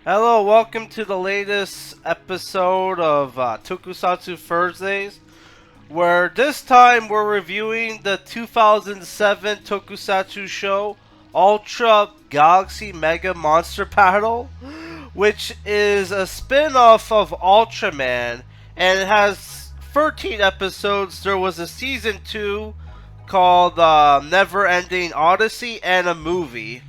Hello, welcome to the latest episode of Tokusatsu Thursdays, where this time we're reviewing the 2007 Tokusatsu show Ultra Galaxy Mega Monster Battle, which is a spin-off of Ultraman, and it has 13 episodes. There was a season 2 called Never Ending Odyssey and a movie,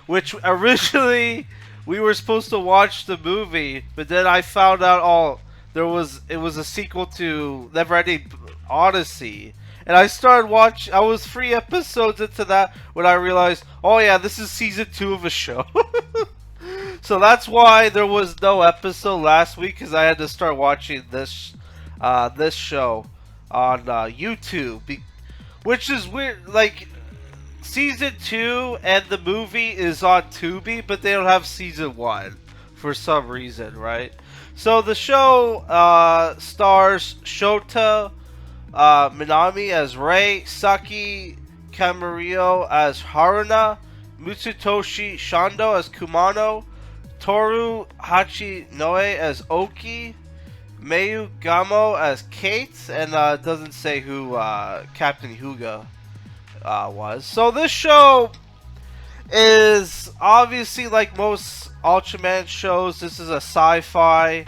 which originally we were supposed to watch the movie, but then I found out it was a sequel to Never Ending Odyssey. And I started watching. I was 3 episodes into that when I realized, oh yeah, this is season 2 of a show. So that's why there was no episode last week, because I had to start watching this show on YouTube, which is weird. Like, season 2 and the movie is on Tubi, but they don't have season 1 for some reason, right? So the show stars Shoto Minami as Rei, Saki Kamiryo as Haruna, Mitsutoshi Shundo as Kumano, Toru Hahinohe as Oki, Mayu Gamo as Kate, and it doesn't say who Captain Hyuga was. So this show is obviously, like most Ultraman shows, this is a sci-fi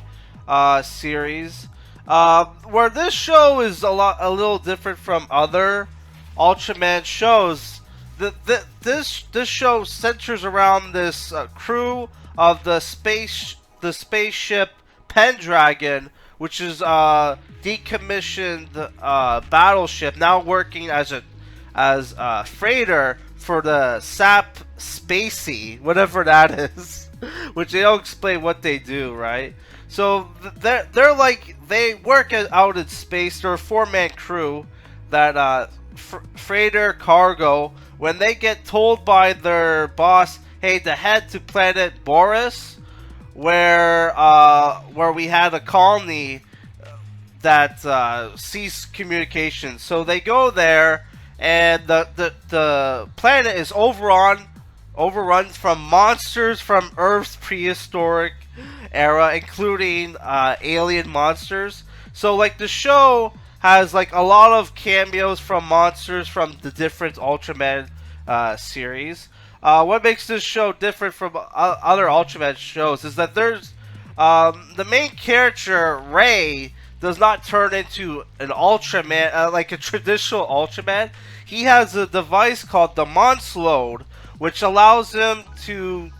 series. Where this show is a little different from other Ultraman shows. This show centers around this crew of the spaceship Pendragon, which is a decommissioned battleship now working as Ferreira for the SAP Spacey, whatever that is, which they don't explain what they do, right? So they're like, they work out in space. They're a 4-man crew that freighter cargo. When they get told by their boss, hey, to head to planet Boris, where we had a colony that ceased communication. So they go there, and the planet is overrun from monsters from Earth's prehistoric era, including alien monsters. So like, the show has like a lot of cameos from monsters from the different Ultraman series. What makes this show different from other Ultraman shows is that there's the main character, Rei, does not turn into an Ultraman like a traditional Ultraman. He has a device called the Monslode, which allows him to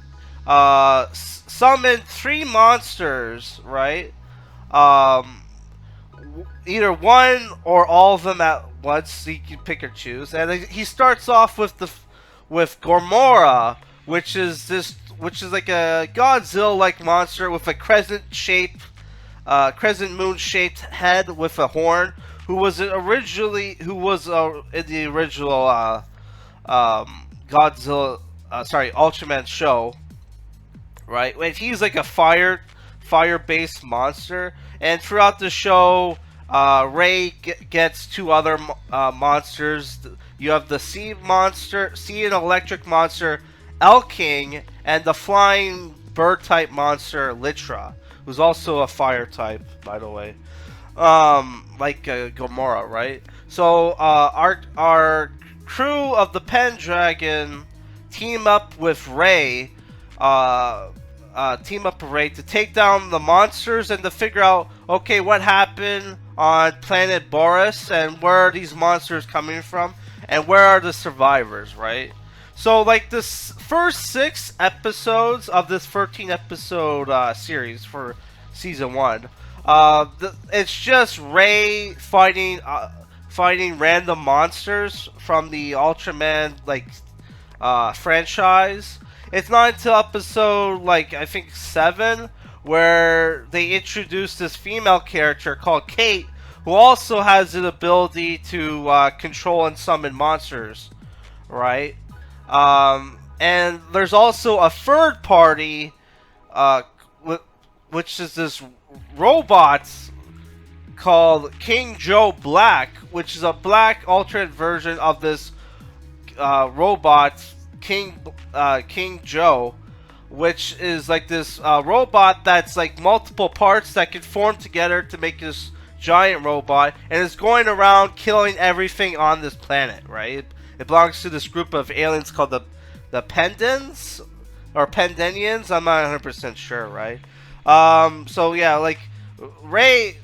summon 3 monsters, right? Either one or all of them at once. So you can pick or choose. And he starts off with Gormora, which is like a Godzilla-like monster with a crescent moon shaped head with a horn, who was in the original Godzilla, Ultraman show, right? And he's like a fire-based monster, and throughout the show, Rei gets 2 other monsters. You have the sea and electric monster, Elking, and the flying bird-type monster, Litra, who's also a fire type, by the way. Like Gomorrah, right? So our crew of the Pendragon team up with Rei, to take down the monsters and to figure out, okay, what happened on planet Boris, and where are these monsters coming from, and where are the survivors, right? So like, this first 6 episodes of this 13 episode series for season 1, it's just Rei fighting random monsters from the Ultraman franchise. It's not until episode, like, I think 7, where they introduce this female character called Kate, who also has the ability to control and summon monsters, right? And there's also a third party, which is this robot called King Joe Black, which is a black alternate version of this robot King Joe, which is like this robot that's like multiple parts that can form together to make this giant robot, and it's going around killing everything on this planet, right? It belongs to this group of aliens called the Pendens or Pendenians. I'm not 100% sure, right? So yeah, like Ray,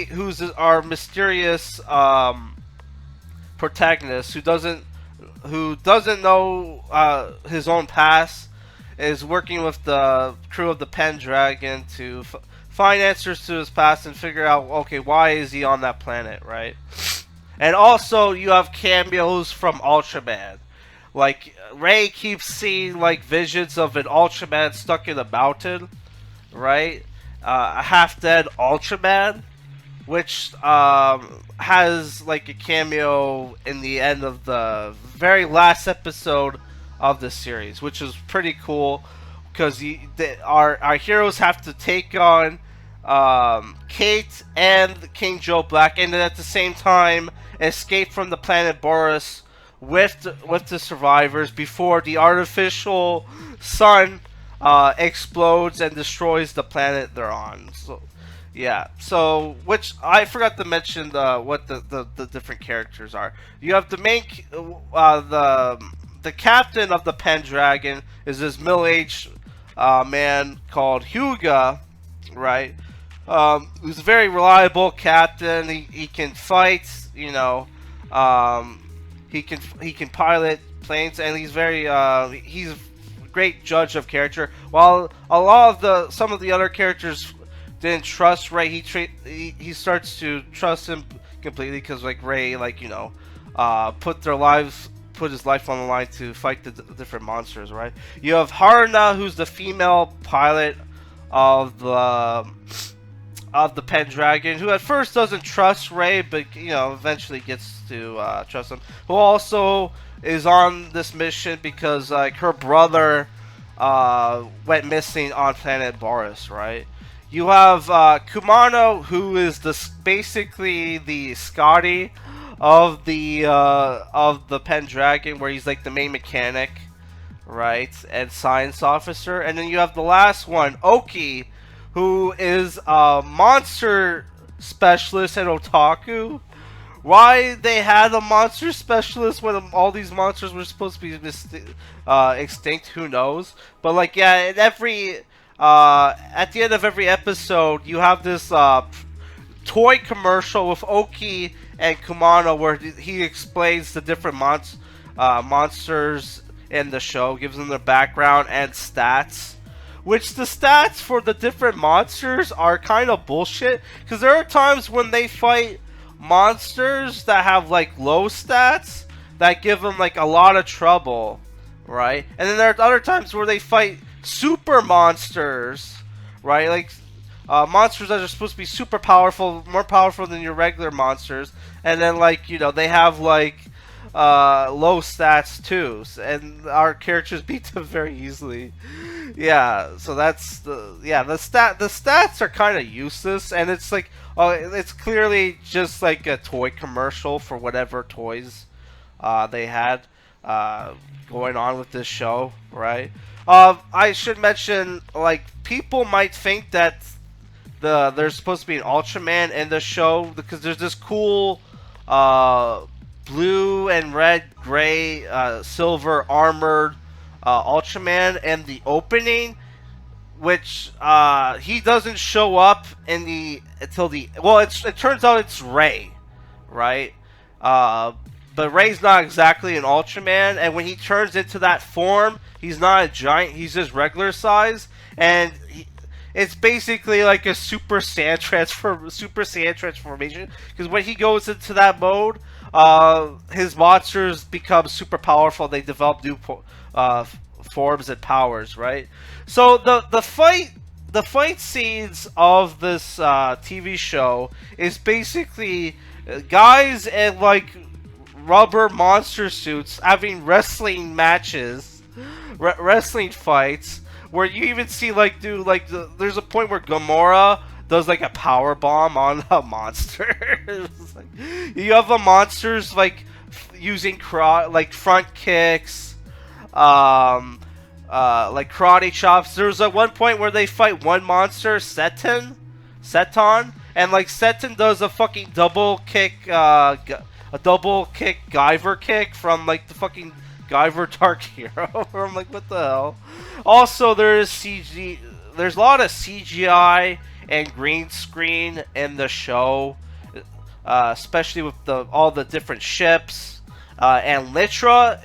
who's our mysterious protagonist, who doesn't know his own past, is working with the crew of the Pendragon to find answers to his past and figure out, okay, why is he on that planet, right? And also, you have cameos from Ultraman. Like, Ray keeps seeing, like, visions of an Ultraman stuck in a mountain, right? A half-dead Ultraman, which has, like, a cameo in the end of the very last episode of the series, which is pretty cool, because our heroes have to take on Kate and King Joe Black, and then at the same time escape from the planet Boris with the survivors before the artificial sun explodes and destroys the planet they're on. So yeah, so which I forgot to mention what the different characters are. You have the main the captain of the Pendragon is this middle-aged man called Hyuga, right? Who's a very reliable captain. He can fight, you know. He can pilot planes, and he's he's a great judge of character. While a lot of some of the other characters didn't trust Ray, he starts to trust him completely, because like Ray, like, you know, put his life on the line to fight the different monsters, right? You have Haruna, who's the female pilot of the Pendragon, who at first doesn't trust Ray, but, you know, eventually gets to trust him. Who also is on this mission because, like, her brother went missing on planet Boris, right? You have Kumano, who is basically the Scotty of the Pendragon, where he's like the main mechanic, right, and science officer. And then you have the last one, Oki, who is a monster specialist and otaku. Why they had a monster specialist when all these monsters were supposed to be extinct, who knows? But like, yeah, at the end of every episode, you have this toy commercial with Oki and Kumano, where he explains the different monsters in the show, gives them their background and stats. Which the stats for the different monsters are kind of bullshit, because there are times when they fight monsters that have like low stats that give them like a lot of trouble, right? And then there are other times where they fight super monsters, right? Like monsters that are supposed to be super powerful, more powerful than your regular monsters, and then, like, you know, they have like low stats too, and our characters beat them very easily. Yeah, so that's the stats are kind of useless, and it's like it's clearly just like a toy commercial for whatever toys they had going on with this show, right? I should mention, like, people might think that there's supposed to be an Ultraman in the show, because there's this cool blue and red, gray, silver armored Ultraman in the opening, which he doesn't show up in it turns out it's Ray, right? But Ray's not exactly an Ultraman, and when he turns into that form, he's not a giant, he's just regular size, and it's basically like a Super Saiyan transformation, because when he goes into that mode, his monsters become super powerful. They develop new forms and powers, right? So the fight scenes of this TV show is basically guys in like rubber monster suits having wrestling matches, wrestling fights, where you even see like there's a point where Gamora does like a power bomb on a monster. Like, you have the monsters like using front kicks, like karate chops. There's at one point where they fight one monster, Seton, and like Seton does a fucking double kick, a double kick Guyver kick from like the fucking Guyver Dark Hero. I'm like, what the hell? Also, there's There's a lot of CGI and green screen in the show, especially with all the different ships. And Litra,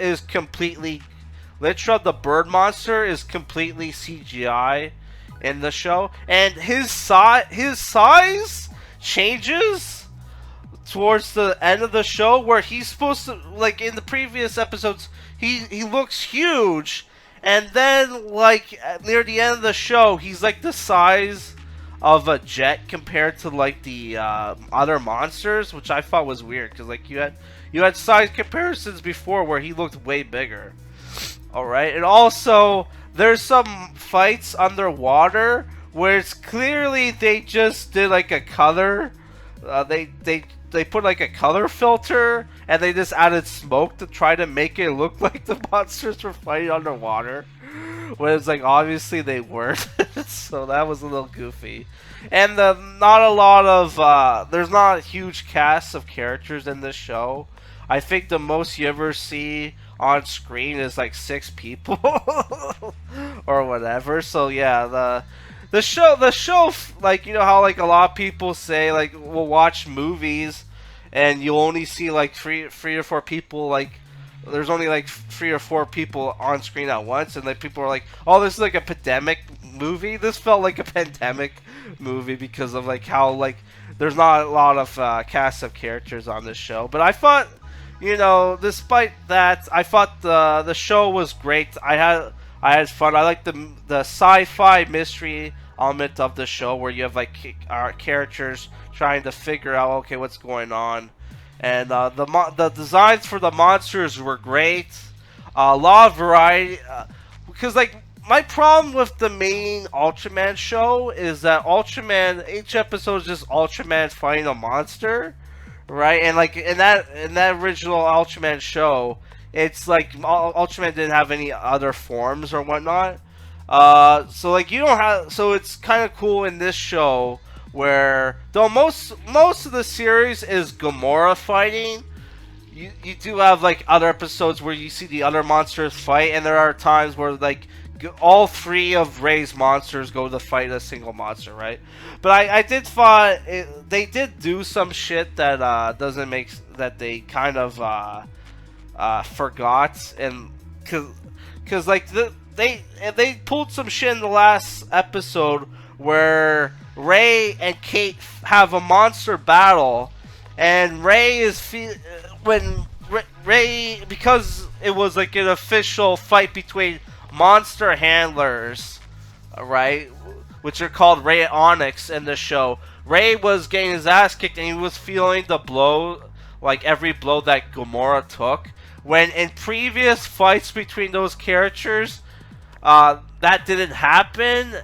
the bird monster, is completely CGI in the show, and his size changes towards the end of the show, where he's supposed to, like in the previous episodes, he looks huge, and then like near the end of the show, he's like the size of a jet compared to like the other monsters, which I thought was weird, because like you had size comparisons before where he looked way bigger. Alright, and also, there's some fights underwater where it's clearly they just did like a color, they put like a color filter, and they just added smoke to try to make it look like the monsters were fighting underwater. When it's like, obviously they weren't. So that was a little goofy. And there's not a huge cast of characters in this show. I think the most you ever see on screen is like 6 people or whatever. So yeah, the show, like, you know how like a lot of people say, like, we'll watch movies and you'll only see like three or four people, like there's only like 3 or 4 people on screen at once, and like people are like, oh, this is like a pandemic movie. This felt like a pandemic movie because of like how like there's not a lot of cast of characters on this show. But I thought, you know, despite that, I thought the show was great. I had fun. I like the sci-fi mystery element of the show, where you have like characters trying to figure out, okay, what's going on, and the designs for the monsters were great. A lot of variety, because like my problem with the main Ultraman show is that Ultraman, each episode is just Ultraman fighting a monster. Right, and like in that original Ultraman show, it's like Ultraman didn't have any other forms or whatnot. So like you don't have, so it's kind of cool in this show where though most of the series is Gamora fighting, you do have like other episodes where you see the other monsters fight, and there are times where like all 3 of Ray's monsters go to fight a single monster, right? But I did find they did do some shit that doesn't make, that they kind of forgot, and cause like they pulled some shit in the last episode where Ray and Kate have a monster battle, and Ray is when Ray, because it was like an official fight between monster handlers, right, which are called Ray Onyx in the show. Ray was getting his ass kicked, and he was feeling the blow, like every blow that Gamora took. When in previous fights between those characters, that didn't happen,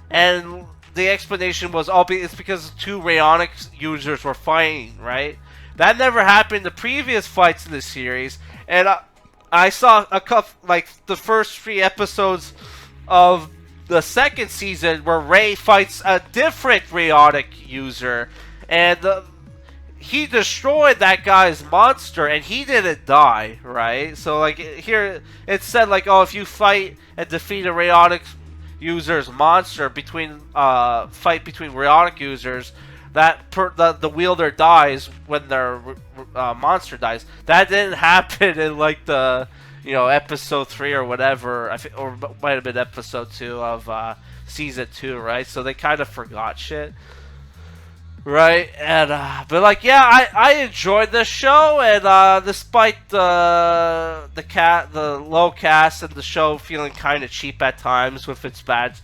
and the explanation was, it's because 2 Rayonics users were fighting, right? That never happened in the previous fights in the series, and I saw a couple, like the first 3 episodes of the second season, where Ray fights a different Rayonic user, and he destroyed that guy's monster, and he didn't die, right? So like here it said like, oh, if you fight and defeat a Rayonic user's monster fight between Rayonic users, that the wielder dies when their monster dies. That didn't happen in like the, you know, episode 3 or whatever. I think, or might have been episode 2 of season 2, right? So they kind of forgot shit, right? And but like, yeah, I enjoyed this show, and despite the low cast and the show feeling kind of cheap at times with its bad,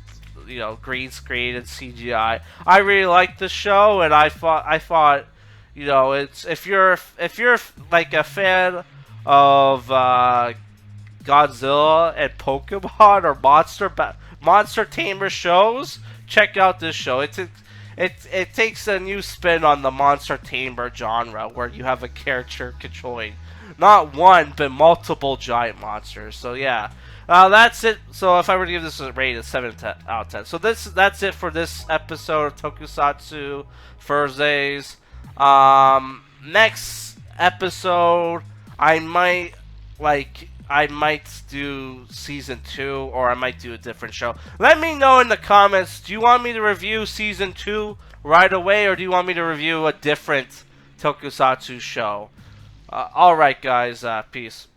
you know, green screen and CGI, I really liked the show, and I thought, you know, it's if you're like a fan of Godzilla and Pokemon or monster tamer shows, check out this show. It takes a new spin on the monster tamer genre, where you have a character controlling not one but multiple giant monsters. So yeah, That's it. So if I were to give this a rate, it's 7 out of 10. So that's it for this episode of Tokusatsu Thursdays. Next episode, I might do season 2, or I might do a different show. Let me know in the comments. Do you want me to review season 2 right away, or do you want me to review a different Tokusatsu show? All right, guys. Peace.